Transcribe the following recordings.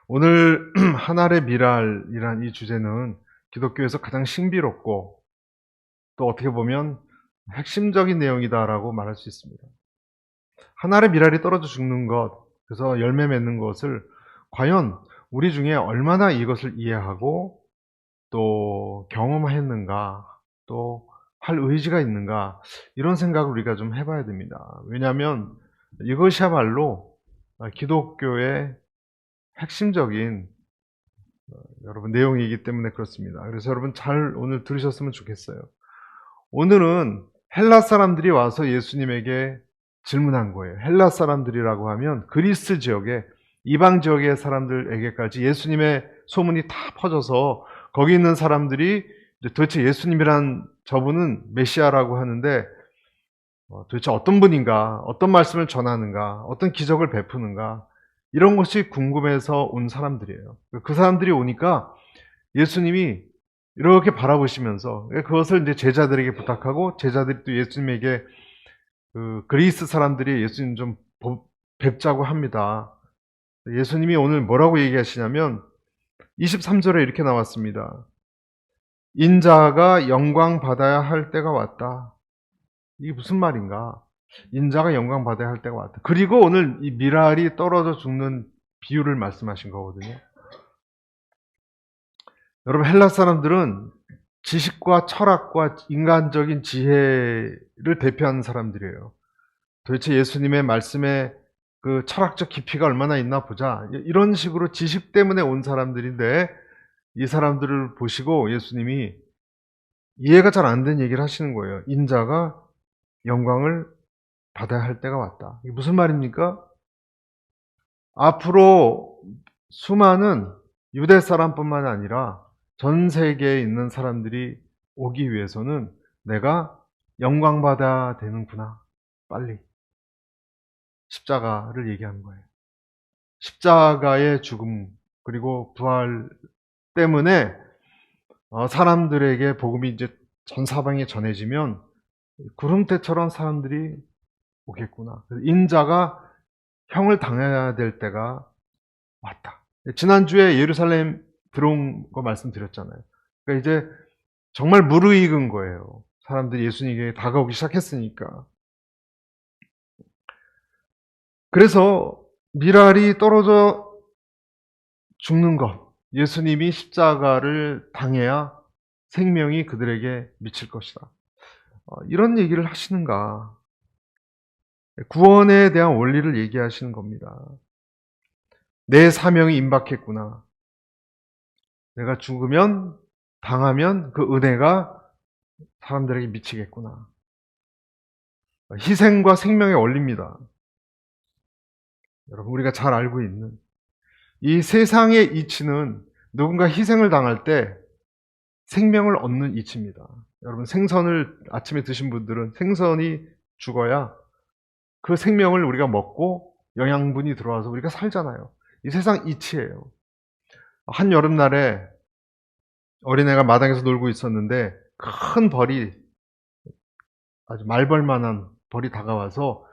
오늘 하늘의 미랄이란 이 주제는 기독교에서 가장 신비롭고 또 어떻게 보면 핵심적인 내용이다라고 말할 수 있습니다. 하늘의 미랄이 떨어져 죽는 것, 그래서 열매 맺는 것을 과연 우리 중에 얼마나 이것을 이해하고 또 경험했는가, 또 할 의지가 있는가, 이런 생각을 우리가 좀 해봐야 됩니다. 왜냐하면 이것이야말로 기독교의 핵심적인 여러분 내용이기 때문에 그렇습니다. 그래서 여러분 잘 오늘 들으셨으면 좋겠어요. 오늘은 헬라 사람들이 와서 예수님에게 질문한 거예요. 헬라 사람들이라고 하면 그리스 지역의 이방 지역의 사람들에게까지 예수님의 소문이 다 퍼져서 거기 있는 사람들이 도대체 예수님이란 저분은 메시아라고 하는데 도대체 어떤 분인가, 어떤 말씀을 전하는가, 어떤 기적을 베푸는가, 이런 것이 궁금해서 온 사람들이에요. 그 사람들이 오니까 예수님이 이렇게 바라보시면서 그것을 이제 제자들에게 부탁하고, 제자들이 또 예수님에게 그리스 사람들이 예수님 좀 뵙자고 합니다. 예수님이 오늘 뭐라고 얘기하시냐면 23절에 이렇게 나왔습니다. 인자가 영광 받아야 할 때가 왔다. 이게 무슨 말인가? 인자가 영광 받아야 할 때가 왔다. 그리고 오늘 이 미랄이 떨어져 죽는 비유를 말씀하신 거거든요. 여러분, 헬라 사람들은 지식과 철학과 인간적인 지혜를 대표하는 사람들이에요. 도대체 예수님의 말씀에 그 철학적 깊이가 얼마나 있나 보자, 이런 식으로 지식 때문에 온 사람들인데, 이 사람들을 보시고 예수님이 이해가 잘 안 된 얘기를 하시는 거예요. 인자가 영광을 받아야 할 때가 왔다. 이게 무슨 말입니까? 앞으로 수많은 유대 사람뿐만 아니라 전 세계에 있는 사람들이 오기 위해서는 내가 영광받아야 되는구나. 빨리. 십자가를 얘기하는 거예요. 십자가의 죽음 그리고 부활 때문에 사람들에게 복음이 이제 전 사방에 전해지면 구름대처럼 사람들이 오겠구나. 인자가 형을 당해야 될 때가 왔다. 지난주에 예루살렘 들어온 거 말씀드렸잖아요. 그러니까 이제 정말 무르익은 거예요. 사람들이 예수님에게 다가오기 시작했으니까. 그래서 미랄이 떨어져 죽는 것, 예수님이 십자가를 당해야 생명이 그들에게 미칠 것이다. 이런 얘기를 하시는가? 구원에 대한 원리를 얘기하시는 겁니다. 내 사명이 임박했구나. 내가 죽으면, 당하면 그 은혜가 사람들에게 미치겠구나. 희생과 생명의 원리입니다. 여러분, 우리가 잘 알고 있는 이 세상의 이치는 누군가 희생을 당할 때 생명을 얻는 이치입니다. 여러분, 생선을 아침에 드신 분들은 생선이 죽어야 그 생명을 우리가 먹고 영양분이 들어와서 우리가 살잖아요. 이 세상 이치예요. 한 여름날에 어린애가 마당에서 놀고 있었는데 큰 벌이, 아주 말벌만한 벌이 다가와서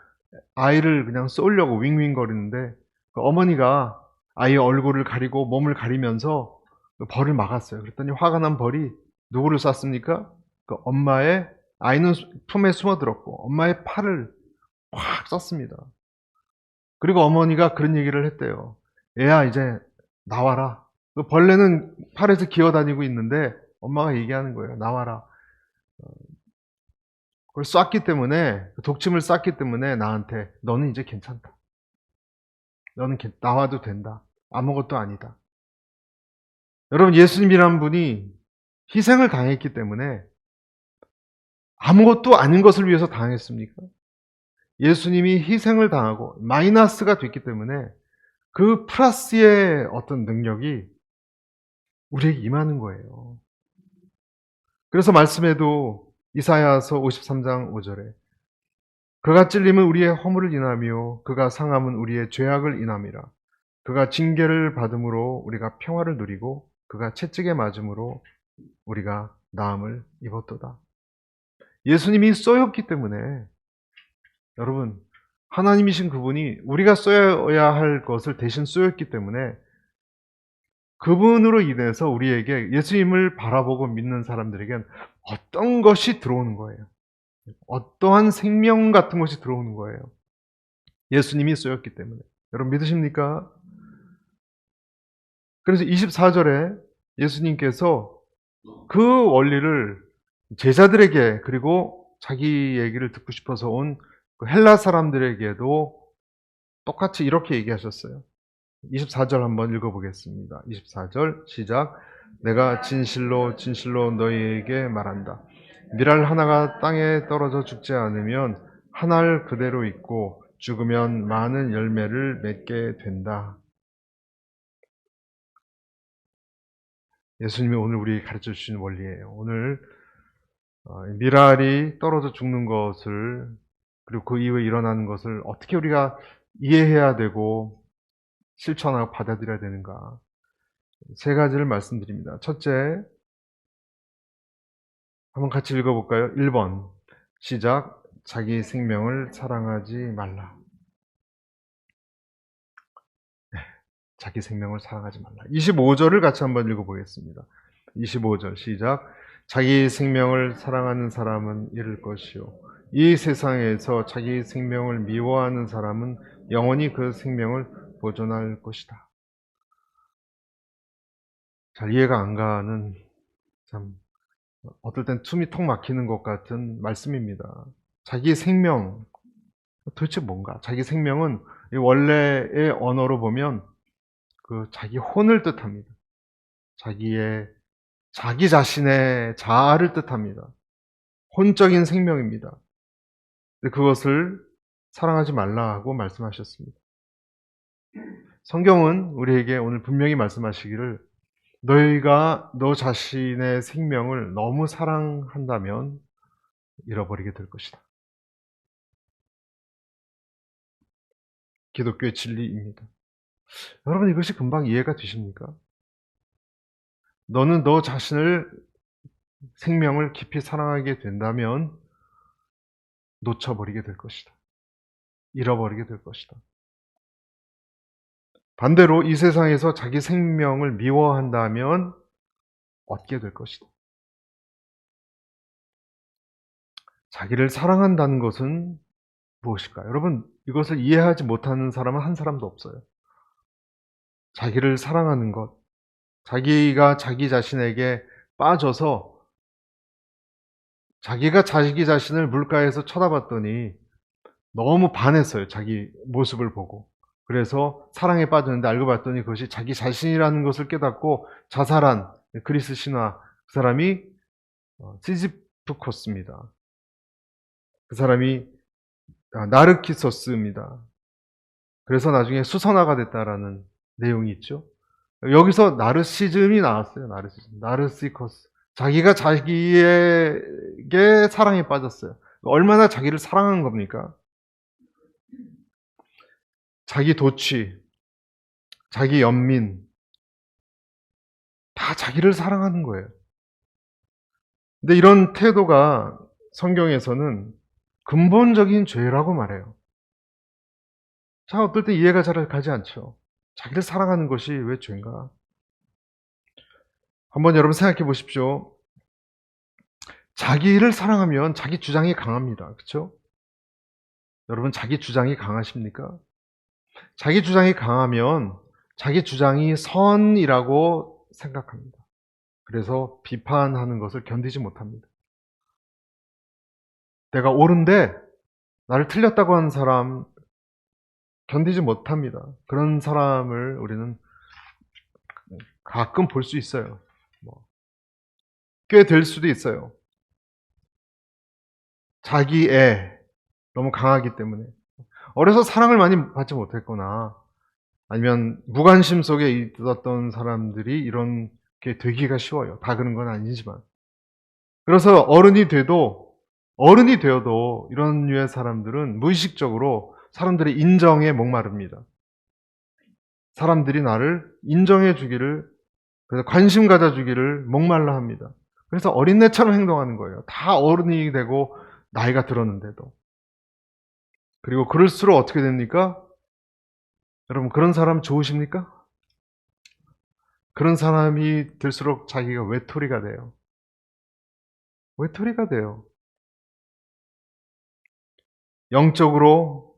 아이를 그냥 쏘려고 윙윙거리는데 그 어머니가 아이의 얼굴을 가리고 몸을 가리면서 그 벌을 막았어요. 그랬더니 화가 난 벌이 누구를 쐈습니까? 그 엄마의, 아이는 품에 숨어들었고 엄마의 팔을 확 쐈습니다. 그리고 어머니가 그런 얘기를 했대요. 애야, 이제 나와라. 그 벌레는 팔에서 기어다니고 있는데 엄마가 얘기하는 거예요. 나와라. 그걸 쐈기 때문에, 독침을 쐈기 때문에 나한테 너는 이제 괜찮다. 너는 나와도 된다. 아무것도 아니다. 여러분, 예수님이란 분이 희생을 당했기 때문에 아무것도 아닌 것을 위해서 당했습니까? 예수님이 희생을 당하고 마이너스가 됐기 때문에 그 플러스의 어떤 능력이 우리에게 임하는 거예요. 그래서 말씀에도 이사야서 53장 5절에 그가 찔림은 우리의 허물을 인하며 그가 상함은 우리의 죄악을 인함이라. 그가 징계를 받음으로 우리가 평화를 누리고 그가 채찍에 맞음으로 우리가 나음을 입었도다. 예수님이 쏘였기 때문에, 여러분, 하나님이신 그분이 우리가 쏘여야 할 것을 대신 쏘였기 때문에 그분으로 인해서 우리에게 예수님을 바라보고 믿는 사람들에겐 어떤 것이 들어오는 거예요. 어떠한 생명 같은 것이 들어오는 거예요. 예수님이 쏘였기 때문에. 여러분 믿으십니까? 그래서 24절에 예수님께서 그 원리를 제자들에게, 그리고 자기 얘기를 듣고 싶어서 온 그 헬라 사람들에게도 똑같이 이렇게 얘기하셨어요. 24절 한번 읽어보겠습니다. 24절 시작. 내가 진실로 진실로 너희에게 말한다. 밀알 하나가 땅에 떨어져 죽지 않으면 한 알 그대로 있고 죽으면 많은 열매를 맺게 된다. 예수님이 오늘 우리에게 가르쳐 주시는 원리예요. 오늘 밀알이 떨어져 죽는 것을, 그리고 그 이후에 일어나는 것을 어떻게 우리가 이해해야 되고 실천하고 받아들여야 되는가. 세 가지를 말씀드립니다. 첫째, 한번 같이 읽어볼까요? 1번 시작. 자기 생명을 사랑하지 말라. 자기 생명을 사랑하지 말라. 25절을 같이 한번 읽어보겠습니다. 25절 시작. 자기 생명을 사랑하는 사람은 잃을 것이요 이 세상에서 자기 생명을 미워하는 사람은 영원히 그 생명을 보존할 것이다. 잘 이해가 안 가는, 참 어떨 땐 숨이 턱 막히는 것 같은 말씀입니다. 자기 생명, 도대체 뭔가? 자기 생명은 원래의 언어로 보면 그 자기 혼을 뜻합니다. 자기 자신의 자아를 뜻합니다. 혼적인 생명입니다. 근데 그것을 사랑하지 말라고 말씀하셨습니다. 성경은 우리에게 오늘 분명히 말씀하시기를, 너희가 너 자신의 생명을 너무 사랑한다면 잃어버리게 될 것이다. 기독교의 진리입니다. 여러분 이것이 금방 이해가 되십니까? 너는 너 자신을, 생명을 깊이 사랑하게 된다면 놓쳐버리게 될 것이다. 잃어버리게 될 것이다. 반대로 이 세상에서 자기 생명을 미워한다면 얻게 될 것이다. 자기를 사랑한다는 것은 무엇일까요? 여러분 이것을 이해하지 못하는 사람은 한 사람도 없어요. 자기를 사랑하는 것, 자기가 자기 자신에게 빠져서 자기가 자기 자신을 물가에서 쳐다봤더니 너무 반했어요. 자기 모습을 보고. 그래서 사랑에 빠졌는데 알고 봤더니 그것이 자기 자신이라는 것을 깨닫고 자살한 그리스 신화, 그 사람이 시지프코스입니다. 그 사람이 나르키소스입니다. 그래서 나중에 수선화가 됐다라는 내용이 있죠. 여기서 나르시즘이 나왔어요. 나르시코스. 자기가 자기에게 사랑에 빠졌어요. 얼마나 자기를 사랑한 겁니까? 자기 도취, 자기 연민, 다 자기를 사랑하는 거예요. 근데 이런 태도가 성경에서는 근본적인 죄라고 말해요. 자, 어떨 때 이해가 잘 가지 않죠. 자기를 사랑하는 것이 왜 죄인가? 한번 여러분 생각해 보십시오. 자기를 사랑하면 자기 주장이 강합니다. 그렇죠? 여러분 자기 주장이 강하십니까? 자기 주장이 강하면 자기 주장이 선이라고 생각합니다. 그래서 비판하는 것을 견디지 못합니다. 내가 옳은데 나를 틀렸다고 하는 사람 견디지 못합니다. 그런 사람을 우리는 가끔 볼 수 있어요. 꽤 될 수도 있어요. 자기 애 너무 강하기 때문에. 어려서 사랑을 많이 받지 못했거나 아니면 무관심 속에 있었던 사람들이 이렇게 되기가 쉬워요. 다 그런 건 아니지만. 그래서 어른이 되어도 이런 류의 사람들은 무의식적으로 사람들의 인정에 목마릅니다. 사람들이 나를 인정해 주기를, 그래서 관심 가져주기를 목말라 합니다. 그래서 어린애처럼 행동하는 거예요. 다 어른이 되고 나이가 들었는데도. 그리고 그럴수록 어떻게 됩니까? 여러분 그런 사람 좋으십니까? 그런 사람이 될수록 자기가 외톨이가 돼요. 외톨이가 돼요. 영적으로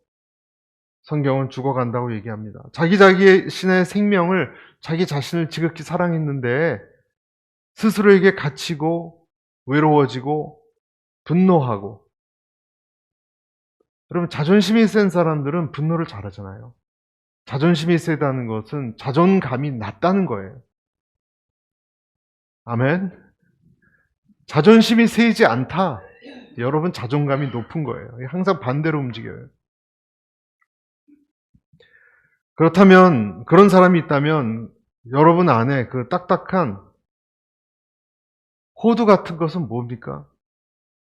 성경은 죽어간다고 얘기합니다. 자기 자신의 생명을, 자기 자신을 지극히 사랑했는데 스스로에게 갇히고 외로워지고 분노하고. 여러분, 자존심이 센 사람들은 분노를 잘하잖아요. 자존심이 세다는 것은 자존감이 낮다는 거예요. 아멘. 자존심이 세지 않다. 여러분, 자존감이 높은 거예요. 항상 반대로 움직여요. 그렇다면, 그런 사람이 있다면 여러분 안에 그 딱딱한 호두 같은 것은 뭡니까?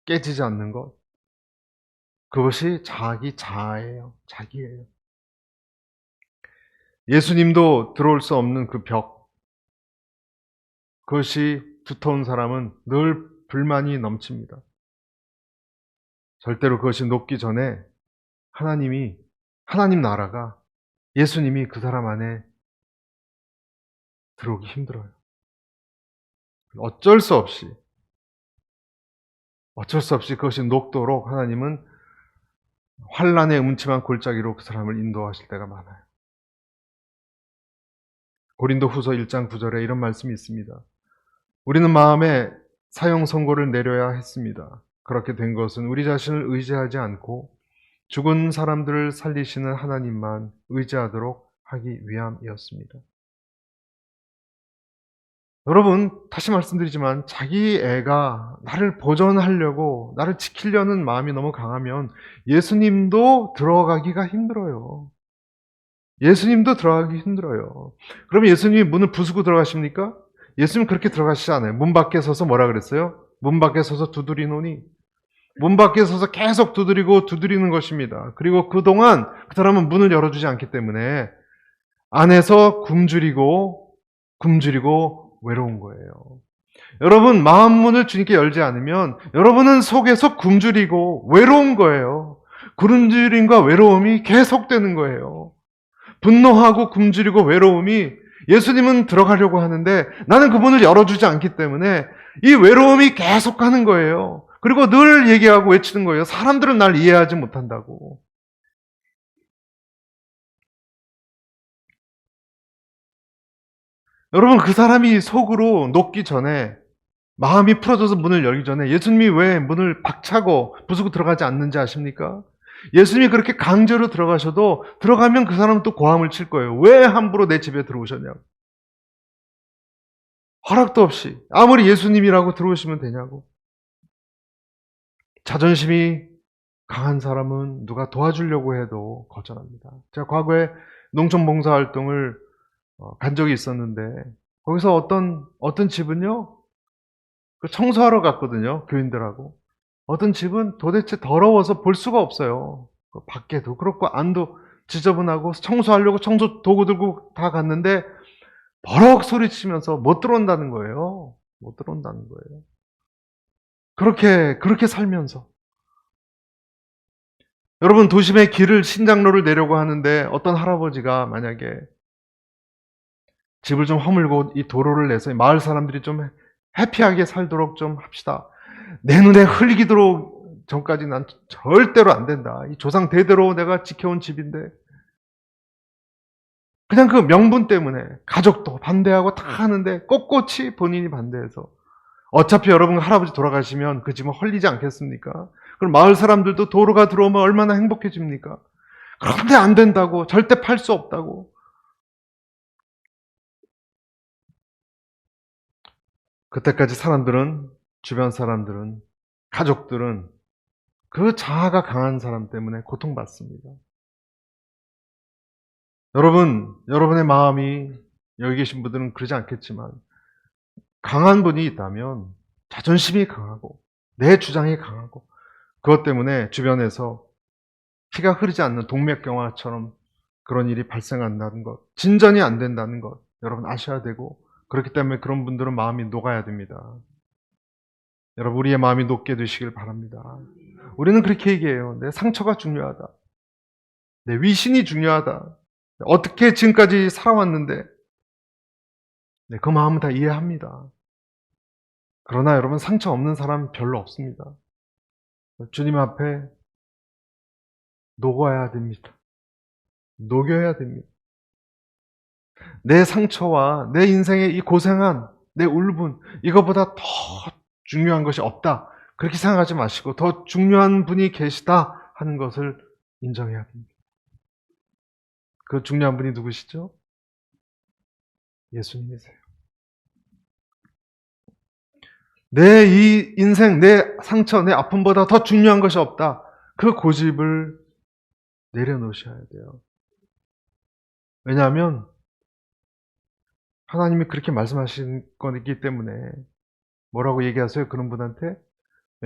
깨지지 않는 것. 그것이 자기 자아예요. 자기예요. 예수님도 들어올 수 없는 그 벽. 그것이 두터운 사람은 늘 불만이 넘칩니다. 절대로 그것이 녹기 전에 하나님 나라가, 예수님이 그 사람 안에 들어오기 힘들어요. 어쩔 수 없이 그것이 녹도록 하나님은 환란의 음침한 골짜기로 그 사람을 인도하실 때가 많아요. 고린도 후서 1장 9절에 이런 말씀이 있습니다. 우리는 마음에 사형 선고를 내려야 했습니다. 그렇게 된 것은 우리 자신을 의지하지 않고 죽은 사람들을 살리시는 하나님만 의지하도록 하기 위함이었습니다. 여러분, 다시 말씀드리지만 자기 애가 나를 보존하려고, 나를 지키려는 마음이 너무 강하면 예수님도 들어가기가 힘들어요. 예수님도 들어가기 힘들어요. 그러면 예수님이 문을 부수고 들어가십니까? 예수님 그렇게 들어가시지 않아요. 문 밖에 서서 뭐라 그랬어요? 문 밖에 서서 두드리노니. 문 밖에 서서 계속 두드리는 것입니다. 그리고 그동안 그 사람은 문을 열어주지 않기 때문에 안에서 굶주리고 외로운 거예요. 여러분, 마음 문을 주님께 열지 않으면 여러분은 속에서 굶주리고 외로운 거예요. 굶주림과 외로움이 계속되는 거예요. 분노하고 굶주리고 외로움이, 예수님은 들어가려고 하는데 나는 그 문을 열어주지 않기 때문에 이 외로움이 계속 가는 거예요. 그리고 늘 얘기하고 외치는 거예요. 사람들은 날 이해하지 못한다고. 여러분, 그 사람이 속으로 녹기 전에, 마음이 풀어져서 문을 열기 전에 예수님이 왜 문을 박차고 부수고 들어가지 않는지 아십니까? 예수님이 그렇게 강제로 들어가셔도 들어가면 그 사람은 또 고함을 칠 거예요. 왜 함부로 내 집에 들어오셨냐고. 허락도 없이 아무리 예수님이라고 들어오시면 되냐고. 자존심이 강한 사람은 누가 도와주려고 해도 거절합니다. 제가 과거에 농촌 봉사활동을 간 적이 있었는데 거기서 어떤 집은요, 청소하러 갔거든요. 교인들하고. 어떤 집은 도대체 더러워서 볼 수가 없어요. 밖에도 그렇고 안도 지저분하고 청소하려고 청소 도구 들고 다 갔는데 버럭 소리치면서 못 들어온다는 거예요. 못 들어온다는 거예요. 그렇게 살면서. 여러분, 도심의 신장로를 내려고 하는데 어떤 할아버지가 만약에 집을 좀 허물고 이 도로를 내서 마을 사람들이 좀 해피하게 살도록 좀 합시다. 내 눈에 흙이 들어오기 전까지 난 절대로 안 된다. 이 조상 대대로 내가 지켜온 집인데. 그냥 그 명분 때문에 가족도 반대하고 다 하는데 꼿꼿이 본인이 반대해서. 어차피 여러분 할아버지 돌아가시면 그 집은 헐리지 않겠습니까? 그럼 마을 사람들도 도로가 들어오면 얼마나 행복해집니까? 그런데 안 된다고, 절대 팔 수 없다고. 그때까지 주변 사람들은, 가족들은 그 자아가 강한 사람 때문에 고통받습니다. 여러분의 마음이, 여기 계신 분들은 그러지 않겠지만 강한 분이 있다면 자존심이 강하고 내 주장이 강하고 그것 때문에 주변에서 피가 흐르지 않는 동맥경화처럼 그런 일이 발생한다는 것, 진전이 안 된다는 것 여러분 아셔야 되고, 그렇기 때문에 그런 분들은 마음이 녹아야 됩니다. 여러분, 우리의 마음이 녹게 되시길 바랍니다. 우리는 그렇게 얘기해요. 내 상처가 중요하다. 내 위신이 중요하다. 어떻게 지금까지 살아왔는데 네, 그 마음은 다 이해합니다. 그러나 여러분, 상처 없는 사람 별로 없습니다. 주님 앞에 녹아야 됩니다. 녹여야 됩니다. 내 상처와 내 인생의 이 고생한 내 울분, 이거보다 더 중요한 것이 없다. 그렇게 생각하지 마시고 더 중요한 분이 계시다 하는 것을 인정해야 됩니다. 그 중요한 분이 누구시죠? 예수님이세요. 내 이 인생, 내 상처, 내 아픔보다 더 중요한 것이 없다. 그 고집을 내려놓으셔야 돼요. 왜냐하면 하나님이 그렇게 말씀하신 거기 때문에. 뭐라고 얘기하세요? 그런 분한테?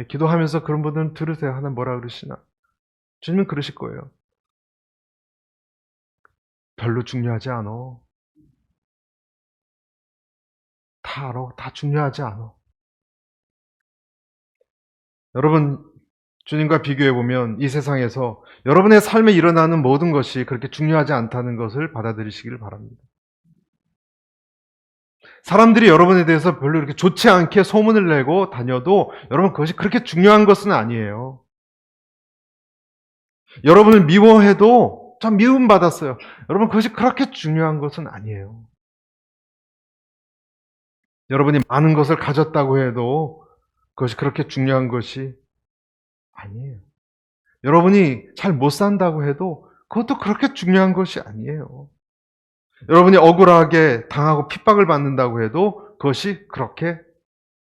기도하면서 그런 분들은 들으세요. 하나님 뭐라 그러시나? 주님은 그러실 거예요. 별로 중요하지 않아. 다 알아. 다 중요하지 않아. 여러분, 주님과 비교해보면 이 세상에서 여러분의 삶에 일어나는 모든 것이 그렇게 중요하지 않다는 것을 받아들이시기를 바랍니다. 사람들이 여러분에 대해서 별로 이렇게 좋지 않게 소문을 내고 다녀도 여러분, 그것이 그렇게 중요한 것은 아니에요. 여러분을 미워해도 참 미움받았어요. 여러분, 그것이 그렇게 중요한 것은 아니에요. 여러분이 많은 것을 가졌다고 해도 그것이 그렇게 중요한 것이 아니에요. 여러분이 잘 못 산다고 해도 그것도 그렇게 중요한 것이 아니에요. 여러분이 억울하게 당하고 핍박을 받는다고 해도 그것이 그렇게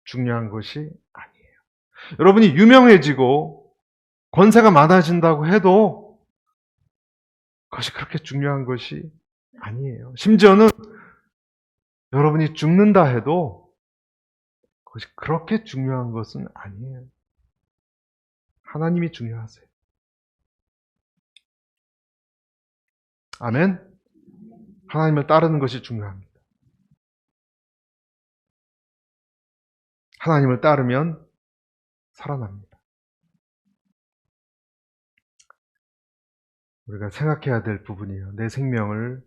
중요한 것이 아니에요. 여러분이 유명해지고 권세가 많아진다고 해도 그것이 그렇게 중요한 것이 아니에요. 심지어는 여러분이 죽는다 해도 그것이 그렇게 중요한 것은 아니에요. 하나님이 중요하세요. 아멘. 하나님을 따르는 것이 중요합니다. 하나님을 따르면 살아납니다. 우리가 생각해야 될 부분이에요. 내 생명을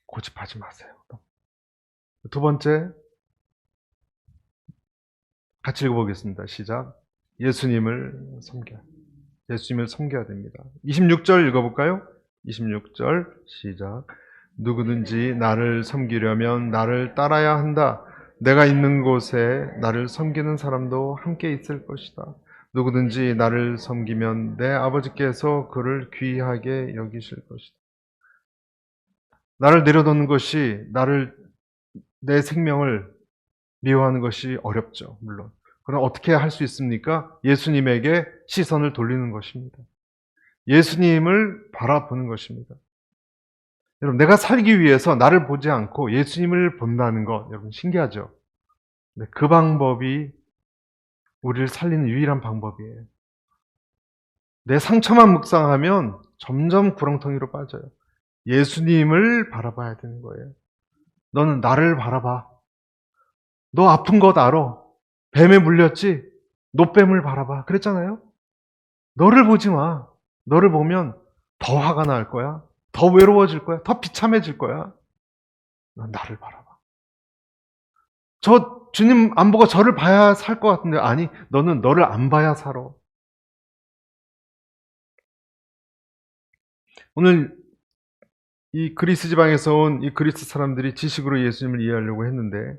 고집하지 마세요. 두 번째, 같이 읽어보겠습니다. 시작. 예수님을 섬겨야 됩니다. 26절 읽어볼까요? 26절 시작. 누구든지 나를 섬기려면 나를 따라야 한다. 내가 있는 곳에 나를 섬기는 사람도 함께 있을 것이다. 누구든지 나를 섬기면 내 아버지께서 그를 귀하게 여기실 것이다. 나를 내려놓는 것이, 내 생명을 미워하는 것이 어렵죠. 물론. 그럼 어떻게 할 수 있습니까? 예수님에게 시선을 돌리는 것입니다. 예수님을 바라보는 것입니다. 여러분, 내가 살기 위해서 나를 보지 않고 예수님을 본다는 것, 여러분 신기하죠? 네, 그 방법이 우리를 살리는 유일한 방법이에요. 내 상처만 묵상하면 점점 구렁텅이로 빠져요. 예수님을 바라봐야 되는 거예요. 너는 나를 바라봐. 너 아픈 것 알아. 뱀에 물렸지? 노뱀을 바라봐. 그랬잖아요? 너를 보지 마. 너를 보면 더 화가 날 거야. 더 외로워질 거야. 더 비참해질 거야. 넌 나를 바라봐. 주님 안 보고 저를 봐야 살 것 같은데, 아니, 너는 너를 안 봐야 살아. 오늘 이 그리스 지방에서 온 이 그리스 사람들이 지식으로 예수님을 이해하려고 했는데,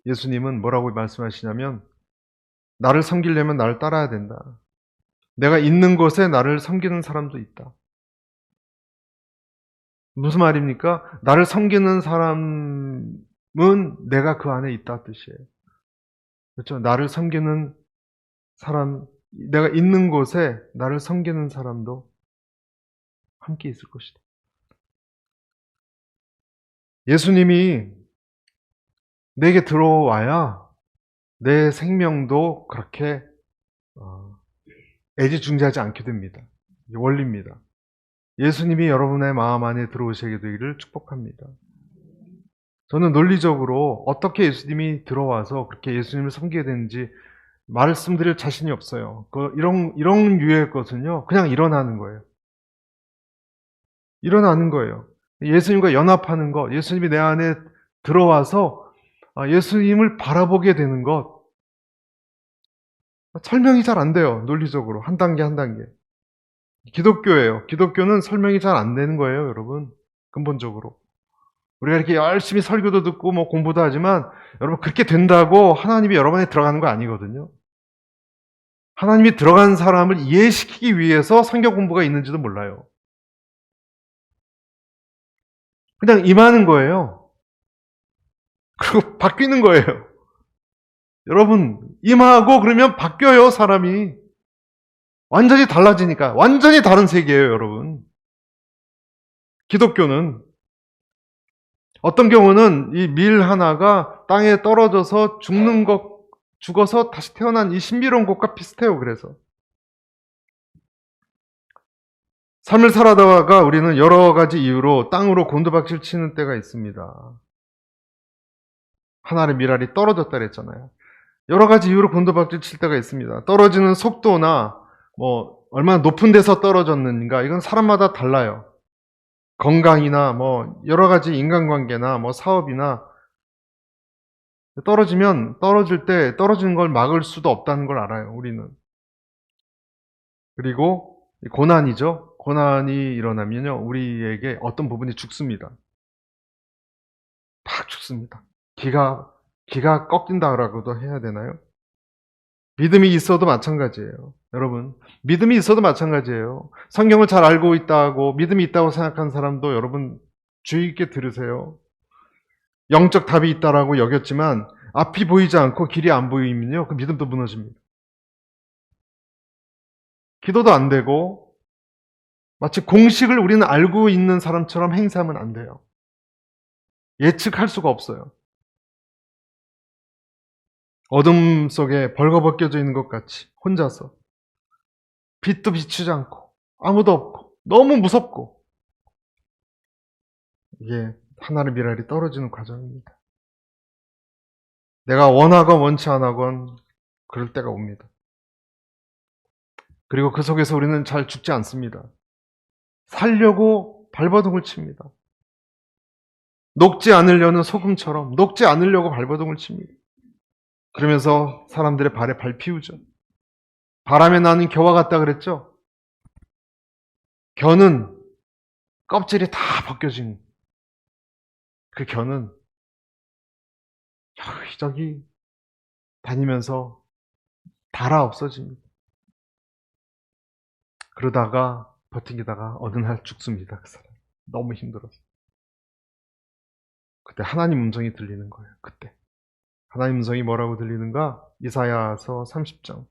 예수님은 뭐라고 말씀하시냐면, 나를 섬기려면 나를 따라야 된다. 내가 있는 곳에 나를 섬기는 사람도 있다. 무슨 말입니까? 나를 섬기는 사람은 내가 그 안에 있다 뜻이에요. 그렇죠? 나를 섬기는 사람, 내가 있는 곳에 나를 섬기는 사람도 함께 있을 것이다. 예수님이 내게 들어와야 내 생명도 그렇게 애지중지하지 않게 됩니다. 원리입니다. 예수님이 여러분의 마음 안에 들어오시게 되기를 축복합니다. 저는 논리적으로 어떻게 예수님이 들어와서 그렇게 예수님을 섬기게 되는지 말씀드릴 자신이 없어요. 이런 유의 것은요, 그냥 일어나는 거예요. 일어나는 거예요. 예수님과 연합하는 것, 예수님이 내 안에 들어와서 예수님을 바라보게 되는 것, 설명이 잘 안 돼요. 논리적으로. 한 단계 한 단계. 기독교예요. 기독교는 설명이 잘 안 되는 거예요, 여러분. 근본적으로. 우리가 이렇게 열심히 설교도 듣고 뭐 공부도 하지만 여러분 그렇게 된다고 하나님이 여러분에 들어가는 거 아니거든요. 하나님이 들어간 사람을 이해시키기 위해서 성경 공부가 있는지도 몰라요. 그냥 임하는 거예요. 그리고 바뀌는 거예요. 여러분, 임하고 그러면 바뀌어요, 사람이. 완전히 달라지니까. 완전히 다른 세계예요, 여러분. 기독교는 어떤 경우는 이 밀 하나가 땅에 떨어져서 죽어서 다시 태어난 이 신비로운 것과 비슷해요, 그래서. 삶을 살아다가 우리는 여러 가지 이유로 땅으로 곤두박질 치는 때가 있습니다. 하나의 미랄이 떨어졌다 그랬잖아요. 여러 가지 이유로 곤두박질 칠 때가 있습니다. 떨어지는 속도나 뭐 얼마나 높은 데서 떨어졌는가 이건 사람마다 달라요. 건강이나 뭐 여러 가지 인간관계나 뭐 사업이나 떨어질 때 떨어지는 걸 막을 수도 없다는 걸 알아요. 우리는. 그리고 고난이죠. 고난이 일어나면요 우리에게 어떤 부분이 죽습니다. 팍 죽습니다. 기가 꺾인다라고도 해야 되나요? 믿음이 있어도 마찬가지예요. 여러분, 믿음이 있어도 마찬가지예요. 성경을 잘 알고 있다고, 믿음이 있다고 생각하는 사람도 여러분 주의 깊게 들으세요. 영적 답이 있다라고 여겼지만 앞이 보이지 않고 길이 안 보이면요, 그 믿음도 무너집니다. 기도도 안 되고 마치 공식을 우리는 알고 있는 사람처럼 행세하면 안 돼요. 예측할 수가 없어요. 어둠 속에 벌거벗겨져 있는 것 같이 혼자서 빛도 비추지 않고 아무도 없고 너무 무섭고 이게 하나의 미랄이 떨어지는 과정입니다. 내가 원하건 원치 않건 그럴 때가 옵니다. 그리고 그 속에서 우리는 잘 죽지 않습니다. 살려고 발버둥을 칩니다. 녹지 않으려는 소금처럼 녹지 않으려고 발버둥을 칩니다. 그러면서 사람들의 발에 발 피우죠. 바람에 나는 겨와 같다 그랬죠? 겨는 껍질이 다 벗겨진 그 겨는 여기저기 다니면서 닳아 없어집니다. 그러다가 버티기다가 어느 날 죽습니다. 그 사람. 너무 힘들어서. 그때 하나님 음성이 들리는 거예요. 그때. 하나님 음성이 뭐라고 들리는가? 이사야서 30장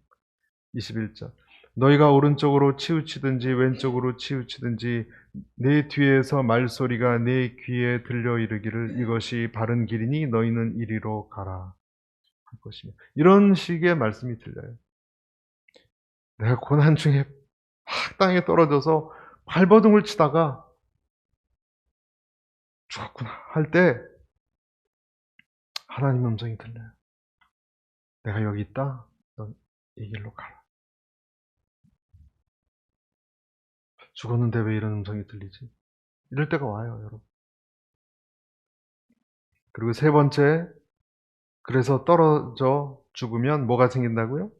21절. 너희가 오른쪽으로 치우치든지 왼쪽으로 치우치든지 내 뒤에서 말소리가 내 귀에 들려 이르기를 이것이 바른 길이니 너희는 이리로 가라 할 것이며 이런 식의 말씀이 들려요. 내가 고난 중에 막 땅에 떨어져서 발버둥을 치다가 죽었구나 할 때 하나님 음성이 들려요. 내가 여기 있다. 넌 이 길로 가라. 죽었는데 왜 이런 음성이 들리지? 이럴 때가 와요, 여러분. 그리고 세 번째, 그래서 떨어져 죽으면 뭐가 생긴다고요?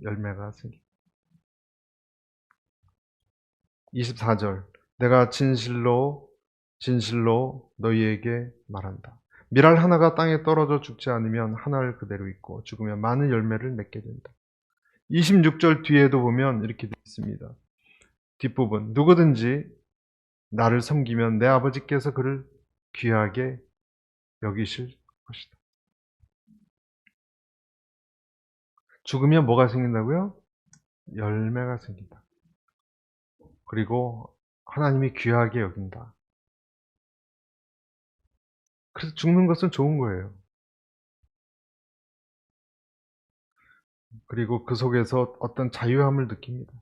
열매가 생긴다. 24절. 내가 진실로 너희에게 말한다. 밀알 하나가 땅에 떨어져 죽지 않으면 하나를 그대로 있고 죽으면 많은 열매를 맺게 된다. 26절 뒤에도 보면 이렇게 되어 있습니다. 뒷부분. 누구든지 나를 섬기면 내 아버지께서 그를 귀하게 여기실 것이다. 죽으면 뭐가 생긴다고요? 열매가 생긴다. 그리고 하나님이 귀하게 여긴다. 그래서 죽는 것은 좋은 거예요. 그리고 그 속에서 어떤 자유함을 느낍니다.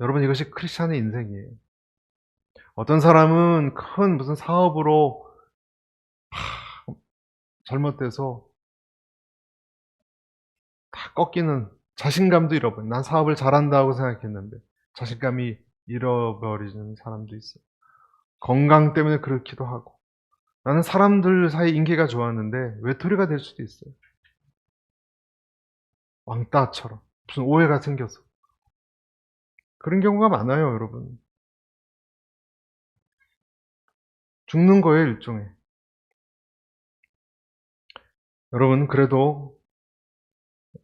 여러분 이것이 크리스찬의 인생이에요. 어떤 사람은 큰 무슨 사업으로 잘못돼서 다 꺾이는 자신감도 잃어버린 난 사업을 잘한다고 생각했는데 자신감이 잃어버리는 사람도 있어요. 건강 때문에 그렇기도 하고, 나는 사람들 사이 인기가 좋았는데 외톨이가 될 수도 있어요. 왕따처럼 무슨 오해가 생겨서. 그런 경우가 많아요, 여러분. 죽는 거예요, 일종의. 여러분, 그래도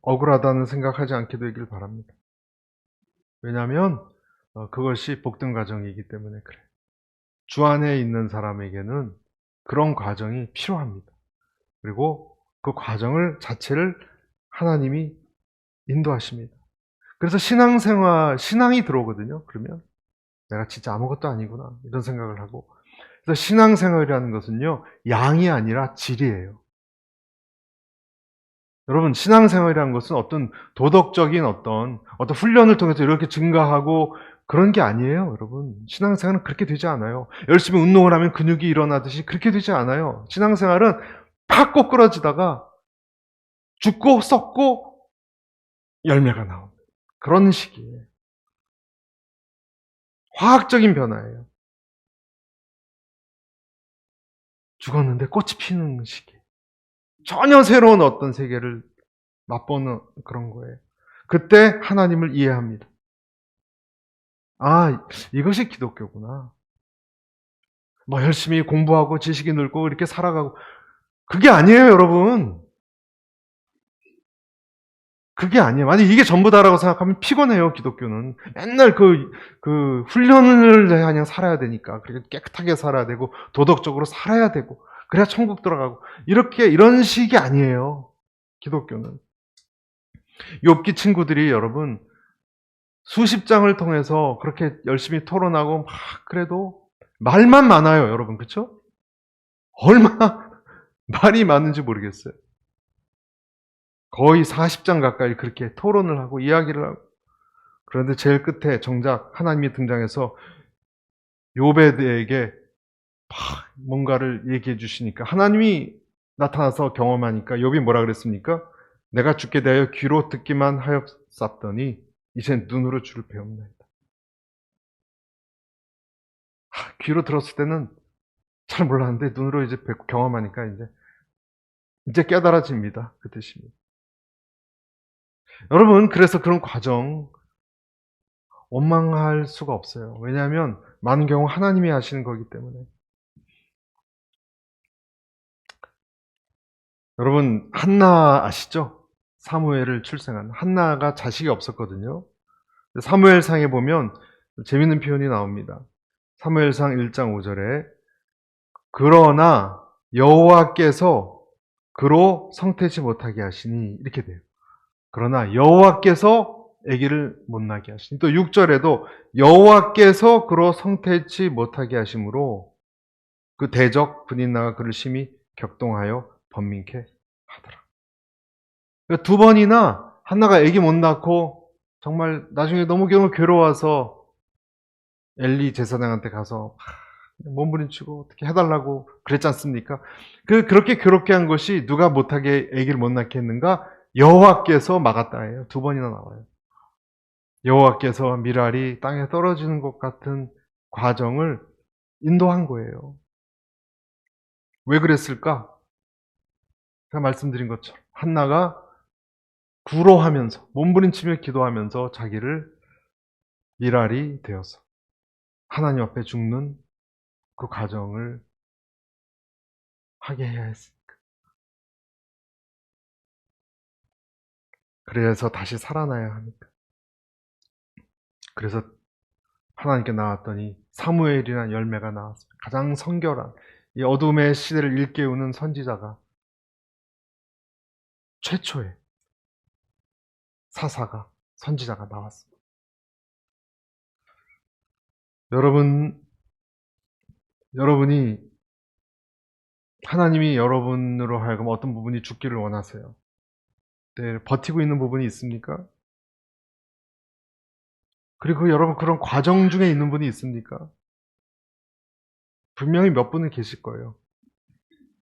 억울하다는 생각하지 않게 되길 바랍니다. 왜냐하면 그것이 복된 과정이기 때문에 그래요. 주 안에 있는 사람에게는 그런 과정이 필요합니다. 그리고 그 과정을 자체를 하나님이 인도하십니다. 그래서 신앙이 들어오거든요. 그러면 내가 진짜 아무것도 아니구나 이런 생각을 하고, 그래서 신앙생활이라는 것은요, 양이 아니라 질이에요. 여러분, 신앙생활이라는 것은 어떤 도덕적인 어떤 훈련을 통해서 이렇게 증가하고 그런 게 아니에요, 여러분. 신앙생활은 그렇게 되지 않아요. 열심히 운동을 하면 근육이 일어나듯이 그렇게 되지 않아요. 신앙생활은 팍 꼬꾸라지다가 죽고 썩고 열매가 나오는 그런 시기예요. 화학적인 변화예요. 죽었는데 꽃이 피는 시기. 전혀 새로운 어떤 세계를 맛보는 그런 거예요. 그때 하나님을 이해합니다. 아, 이것이 기독교구나. 뭐 열심히 공부하고 지식이 늘고 이렇게 살아가고, 그게 아니에요, 여러분. 그게 아니에요. 만약 이게 전부다라고 생각하면 피곤해요, 기독교는. 맨날 훈련을 그냥 살아야 되니까. 그렇게 깨끗하게 살아야 되고, 도덕적으로 살아야 되고, 그래야 천국 들어가고. 이런 식이 아니에요, 기독교는. 욥기 친구들이 여러분, 수십 장을 통해서 그렇게 열심히 토론하고 막 그래도 말만 많아요, 여러분. 그쵸? 얼마나 말이 많은지 모르겠어요. 거의 40장 가까이 그렇게 토론을 하고 이야기를 하고, 그런데 제일 끝에 정작 하나님이 등장해서 욥에게 뭔가를 얘기해 주시니까, 하나님이 나타나서 경험하니까 욥이 뭐라 그랬습니까? 내가 죽게 대하여 귀로 듣기만 하였사더니 이젠 눈으로 주를 배웁나이다. 귀로 들었을 때는 잘 몰랐는데 눈으로 이제 경험하니까 이제 깨달아집니다. 그 뜻입니다. 여러분, 그래서 그런 과정 원망할 수가 없어요. 왜냐하면 많은 경우 하나님이 하시는 거기 때문에. 여러분, 한나 아시죠? 사무엘을 출생한 한나가 자식이 없었거든요. 사무엘상에 보면 재밌는 표현이 나옵니다. 사무엘상 1장 5절에 그러나 여호와께서 그로 성태지 못하게 하시니, 이렇게 돼요. 그러나 여호와께서 아기를 못 나게 하시니, 또 6절에도 여호와께서 그로 성태치 못하게 하심으로 그 대적 분인나가 그를 심히 격동하여 번민케 하더라. 그러니까 두 번이나 한나가 아기 못 낳고 정말 나중에 너무 괴로워서 엘리 제사장한테 가서 몸부림치고 어떻게 해달라고 그랬지 않습니까? 그렇게 괴롭게 한 것이 누가 못하게 아기를 못 낳게 했는가? 여호와께서 막았다 해요. 두 번이나 나와요. 여호와께서 미랄이 땅에 떨어지는 것 같은 과정을 인도한 거예요. 왜 그랬을까? 제가 말씀드린 것처럼 한나가 구로하면서 몸부림치며 기도하면서 자기를 미랄이 되어서 하나님 앞에 죽는 그 과정을 하게 해야 했으니까. 그래서 다시 살아나야 하니까. 그래서 하나님께 나왔더니 사무엘이라는 열매가 나왔습니다. 가장 성결한 이 어둠의 시대를 일깨우는 선지자가, 최초의 사사가, 선지자가 나왔습니다. 여러분이 하나님이 여러분으로 하여금 어떤 부분이 죽기를 원하세요? 네, 버티고 있는 부분이 있습니까? 그리고 여러분 그런 과정 중에 있는 분이 있습니까? 분명히 몇 분은 계실 거예요.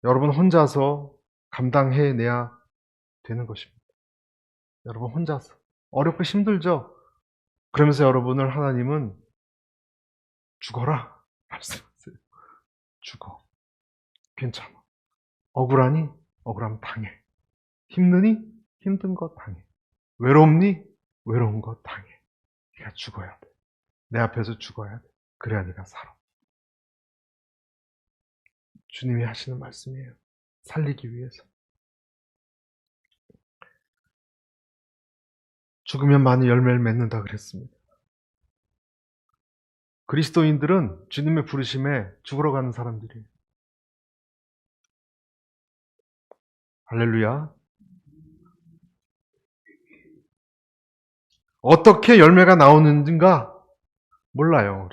여러분 혼자서 감당해내야 되는 것입니다. 여러분 혼자서. 어렵고 힘들죠? 그러면서 여러분을 하나님은 죽어라 말씀하세요. 죽어. 괜찮아. 억울하니? 억울하면 당해. 힘드니? 힘든 거 당해. 외롭니? 외로운 거 당해. 네가 죽어야 돼. 내 앞에서 죽어야 돼. 그래야 네가 살아. 주님이 하시는 말씀이에요. 살리기 위해서. 죽으면 많은 열매를 맺는다 그랬습니다. 그리스도인들은 주님의 부르심에 죽으러 가는 사람들이에요. 할렐루야. 어떻게 열매가 나오는가 몰라요,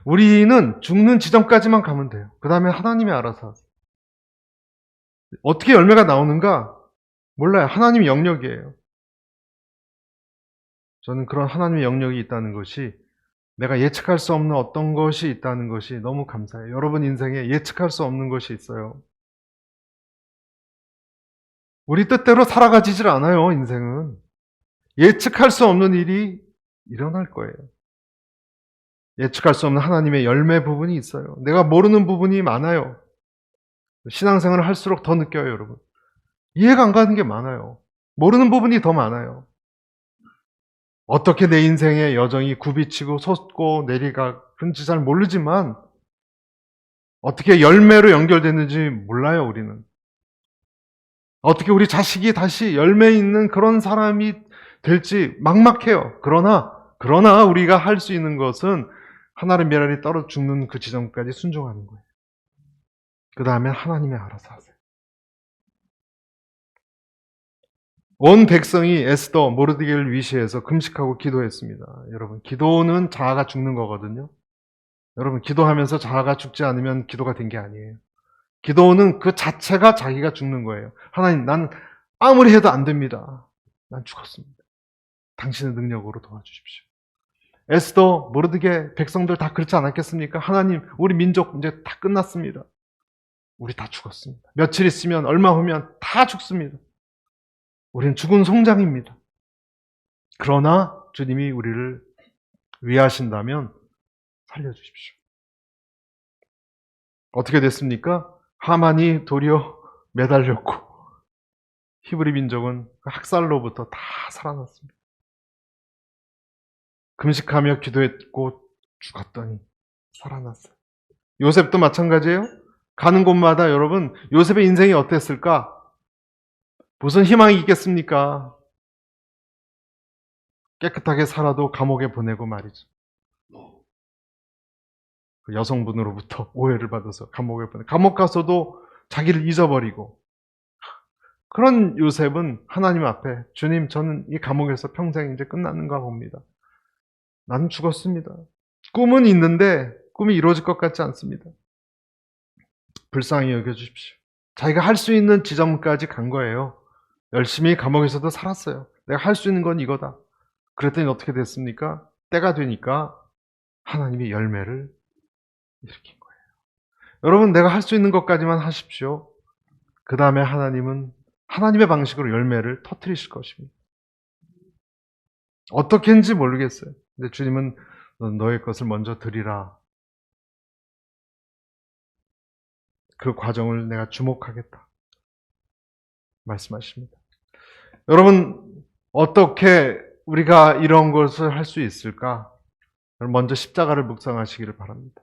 우리는 죽는 지점까지만 가면 돼요. 그 다음에 하나님이 알아서 하세요. 어떻게 열매가 나오는가 몰라요. 하나님의 영역이에요. 저는 그런 하나님의 영역이 있다는 것이, 내가 예측할 수 없는 어떤 것이 있다는 것이 너무 감사해요. 여러분 인생에 예측할 수 없는 것이 있어요. 우리 뜻대로 살아가지질 않아요, 인생은. 예측할 수 없는 일이 일어날 거예요. 예측할 수 없는 하나님의 열매 부분이 있어요. 내가 모르는 부분이 많아요. 신앙생활을 할수록 더 느껴요, 여러분. 이해가 안 가는 게 많아요. 모르는 부분이 더 많아요. 어떻게 내 인생의 여정이 굽이치고 솟고 내리가 그런지 잘 모르지만 어떻게 열매로 연결되는지 몰라요, 우리는. 어떻게 우리 자식이 다시 열매 있는 그런 사람이 될지 막막해요. 그러나 우리가 할 수 있는 것은 하나의 미랄이 떨어 죽는 그 지점까지 순종하는 거예요. 그 다음에 하나님이 알아서 하세요. 온 백성이 에스더, 모르드게를 위시해서 금식하고 기도했습니다. 여러분, 기도는 자아가 죽는 거거든요. 여러분, 기도하면서 자아가 죽지 않으면 기도가 된 게 아니에요. 기도는 그 자체가 자기가 죽는 거예요. 하나님, 난 아무리 해도 안 됩니다. 난 죽었습니다. 당신의 능력으로 도와주십시오. 에스더, 모르드게, 백성들 다 그렇지 않았겠습니까? 하나님, 우리 민족 이제 다 끝났습니다. 우리 다 죽었습니다. 며칠 있으면, 얼마 후면 다 죽습니다. 우리는 죽은 송장입니다. 그러나 주님이 우리를 위하신다면 살려주십시오. 어떻게 됐습니까? 하만이 도리어 매달렸고 히브리 민족은 학살로부터 다 살아났습니다. 금식하며 기도했고 죽었더니 살아났어요. 요셉도 마찬가지예요. 가는 곳마다 여러분, 요셉의 인생이 어땠을까? 무슨 희망이 있겠습니까? 깨끗하게 살아도 감옥에 보내고 말이죠. 그 여성분으로부터 오해를 받아서 감옥에 보내. 감옥 가서도 자기를 잊어버리고. 그런 요셉은 하나님 앞에, 주님, 저는 이 감옥에서 평생 이제 끝나는가 봅니다. 나는 죽었습니다. 꿈은 있는데 꿈이 이루어질 것 같지 않습니다. 불쌍히 여겨주십시오. 자기가 할 수 있는 지점까지 간 거예요. 열심히 감옥에서도 살았어요. 내가 할 수 있는 건 이거다. 그랬더니 어떻게 됐습니까? 때가 되니까 하나님이 열매를 일으킨 거예요. 여러분, 내가 할 수 있는 것까지만 하십시오. 그 다음에 하나님은 하나님의 방식으로 열매를 터뜨리실 것입니다. 어떻게인지 모르겠어요. 근데 주님은 너의 것을 먼저 드리라. 그 과정을 내가 주목하겠다 말씀하십니다. 여러분, 어떻게 우리가 이런 것을 할 수 있을까? 먼저 십자가를 묵상하시기를 바랍니다.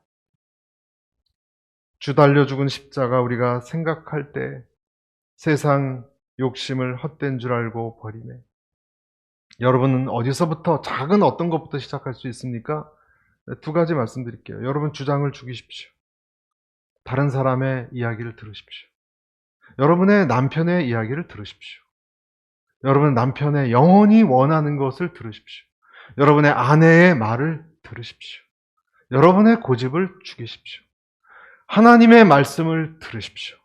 주 달려 죽은 십자가, 우리가 생각할 때 세상 욕심을 헛된 줄 알고 버리네. 여러분은 어디서부터, 작은 어떤 것부터 시작할 수 있습니까? 두 가지 말씀드릴게요. 여러분, 주장을 죽이십시오. 다른 사람의 이야기를 들으십시오. 여러분의 남편의 이야기를 들으십시오. 여러분 남편의 영혼이 원하는 것을 들으십시오. 여러분의 아내의 말을 들으십시오. 여러분의 고집을 죽이십시오. 하나님의 말씀을 들으십시오.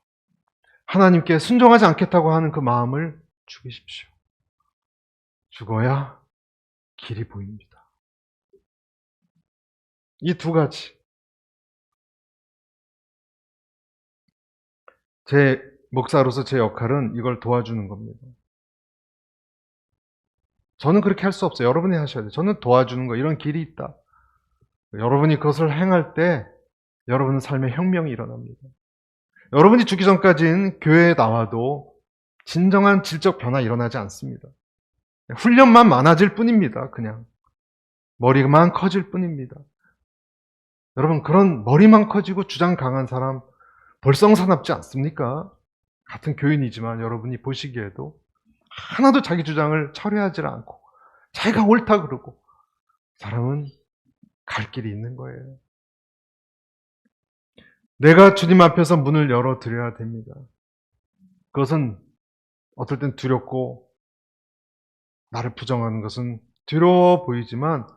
하나님께 순종하지 않겠다고 하는 그 마음을 죽이십시오. 죽어야 길이 보입니다. 이 두 가지. 제 목사로서 제 역할은 이걸 도와주는 겁니다. 저는 그렇게 할 수 없어요. 여러분이 하셔야 돼요. 저는 도와주는 거, 이런 길이 있다. 여러분이 그것을 행할 때 여러분 삶에 혁명이 일어납니다. 여러분이 죽기 전까지는 교회에 나와도 진정한 질적 변화 일어나지 않습니다. 훈련만 많아질 뿐입니다. 그냥 머리만 커질 뿐입니다. 여러분, 그런 머리만 커지고 주장 강한 사람 볼썽사납지 않습니까? 같은 교인이지만 여러분이 보시기에도 하나도 자기 주장을 철회하지 않고 자기가 옳다 그러고, 사람은 갈 길이 있는 거예요. 내가 주님 앞에서 문을 열어드려야 됩니다. 그것은 어떨 땐 두렵고 나를 부정하는 것은 두려워 보이지만,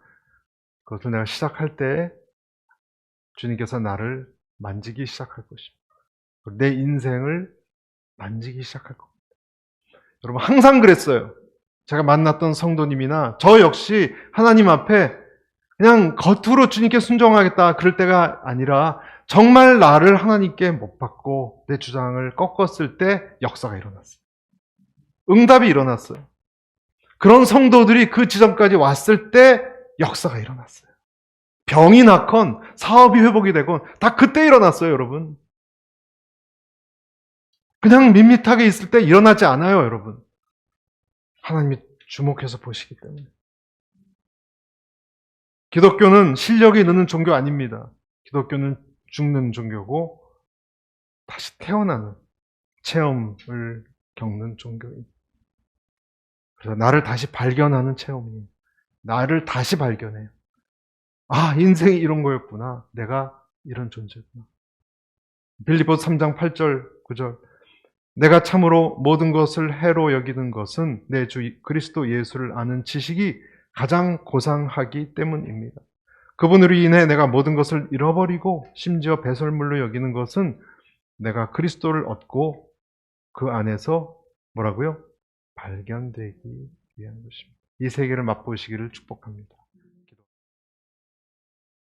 그것을 내가 시작할 때 주님께서 나를 만지기 시작할 것입니다. 내 인생을 만지기 시작할 겁니다. 여러분, 항상 그랬어요. 제가 만났던 성도님이나 저 역시 하나님 앞에 그냥 겉으로 주님께 순종하겠다 그럴 때가 아니라 정말 나를 하나님께 못 받고 내 주장을 꺾었을 때 역사가 일어났어요. 응답이 일어났어요. 그런 성도들이 그 지점까지 왔을 때 역사가 일어났어요. 병이 낫건 사업이 회복이 되건 다 그때 일어났어요, 여러분. 그냥 밋밋하게 있을 때 일어나지 않아요, 여러분. 하나님이 주목해서 보시기 때문에. 기독교는 실력이 느는 종교 아닙니다. 기독교는 죽는 종교고 다시 태어나는 체험을 겪는 종교예요. 그래서 나를 다시 발견하는 체험이에요. 나를 다시 발견해요. 아, 인생이 이런 거였구나. 내가 이런 존재구나. 빌립보서 3장 8절 9절 내가 참으로 모든 것을 해로 여기는 것은 내 주 그리스도 예수를 아는 지식이 가장 고상하기 때문입니다. 그분으로 인해 내가 모든 것을 잃어버리고 심지어 배설물로 여기는 것은 내가 그리스도를 얻고 그 안에서 뭐라고요? 발견되기 위한 것입니다. 이 세계를 맛보시기를 축복합니다.